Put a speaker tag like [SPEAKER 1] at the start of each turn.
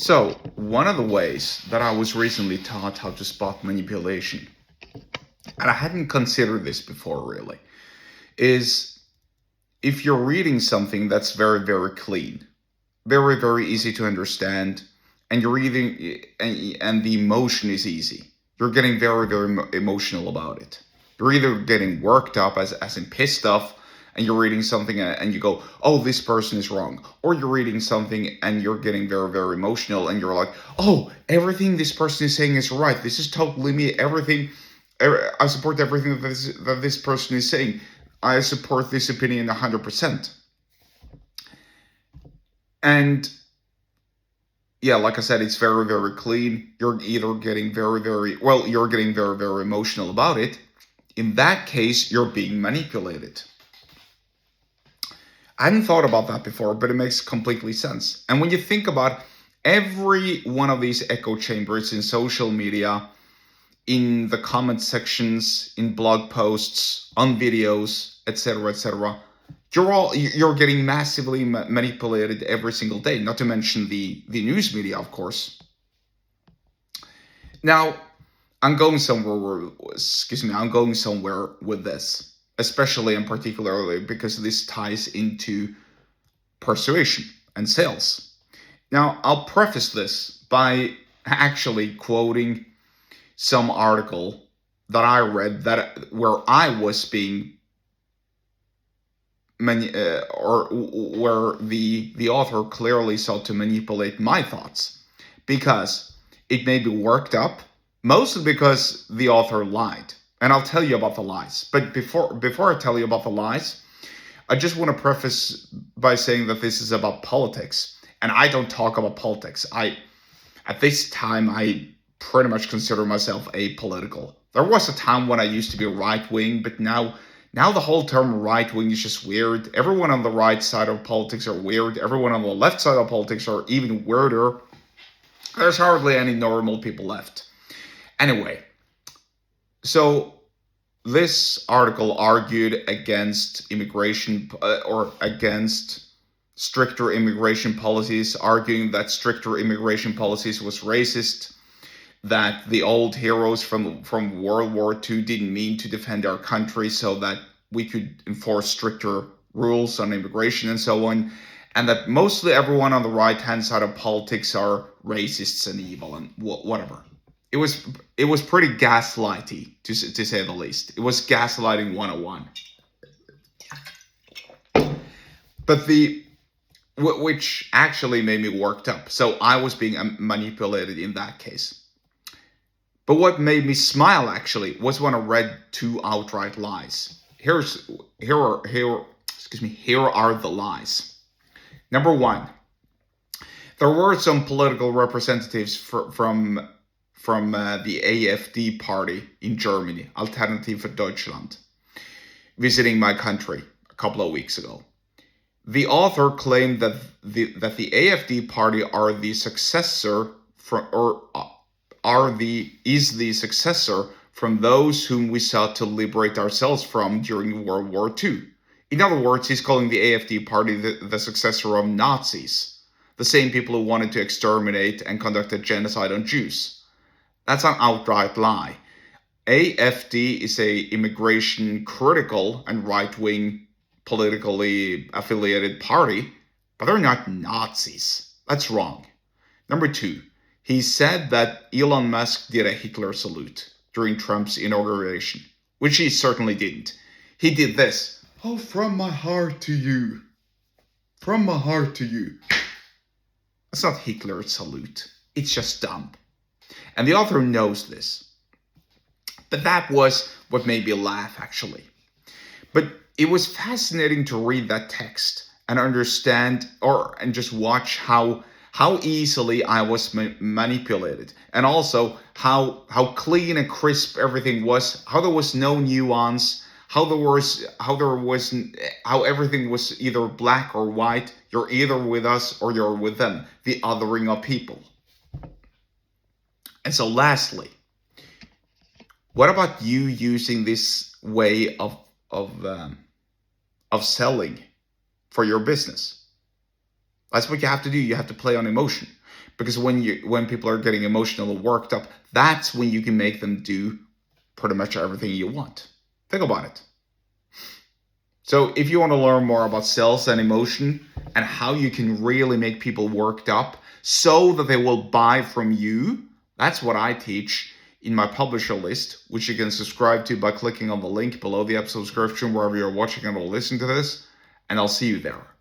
[SPEAKER 1] So, one of the ways that I was recently taught how to spot manipulation, and I hadn't considered this before really, is if you're reading something that's very, very clean, very, very easy to understand, and you're reading, and the emotion is easy, you're getting very, very emotional about it. You're either getting worked up, as in pissed off, and you're reading something and you go, oh, this person is wrong. Or you're reading something and you're getting very, very emotional and you're like, oh, everything this person is saying is right. This is totally me. I support everything that this person is saying. I support this opinion 100%. And yeah, like I said, it's very, very clean. You're either getting you're getting very, very emotional about it. In that case, you're being manipulated. I hadn't thought about that before, but it makes completely sense. And when you think about every one of these echo chambers in social media, in the comment sections, in blog posts, on videos, etc., you're getting massively manipulated every single day. Not to mention the news media, of course. Now, I'm going somewhere with this. Especially and particularly because this ties into persuasion and sales. Now, I'll preface this by actually quoting some article that I read where I was being or where the author clearly sought to manipulate my thoughts, because it made me worked up, mostly because the author lied. And I'll tell you about the lies. But before I tell you about the lies, I just want to preface by saying that this is about politics. And I don't talk about politics. At this time, I pretty much consider myself apolitical. There was a time when I used to be right-wing, but now the whole term right-wing is just weird. Everyone on the right side of politics are weird. Everyone on the left side of politics are even weirder. There's hardly any normal people left. Anyway, so this article argued against immigration or against stricter immigration policies, arguing that stricter immigration policies was racist, that the old heroes from World War II didn't mean to defend our country so that we could enforce stricter rules on immigration and so on, and that mostly everyone on the right-hand side of politics are racists and evil and whatever. It was pretty gaslighty, to say the least. It was gaslighting 101. But which actually made me worked up. So I was being manipulated in that case. But what made me smile actually was when I read two outright lies. Here are the lies. Number one, there were some political representatives from the AfD party in Germany, Alternative for Deutschland, visiting my country a couple of weeks ago. The author claimed that the AfD party are the successor is the successor from those whom we sought to liberate ourselves from during World War II. In other words, he's calling the AfD party the successor of Nazis, the same people who wanted to exterminate and conduct a genocide on Jews. That's an outright lie. AfD is a immigration critical and right-wing politically affiliated party, but they're not Nazis. That's wrong. Number two, he said that Elon Musk did a Hitler salute during Trump's inauguration, which he certainly didn't. He did this. Oh, from my heart to you. From my heart to you. That's not Hitler's salute. It's just dumb. And the author knows this. But that was what made me laugh, actually. But it was fascinating to read that text and understand and just watch how easily I was manipulated. And also how clean and crisp everything was, how there was no nuance, how everything was either black or white. You're either with us or you're with them. The othering of people. And so lastly, what about you using this way of selling for your business? That's what you have to do. You have to play on emotion. Because when people are getting emotionally worked up, that's when you can make them do pretty much everything you want. Think about it. So if you want to learn more about sales and emotion and how you can really make people worked up so that they will buy from you, that's what I teach in my publisher list, which you can subscribe to by clicking on the link below the episode description wherever you're watching and or listening to this. And I'll see you there.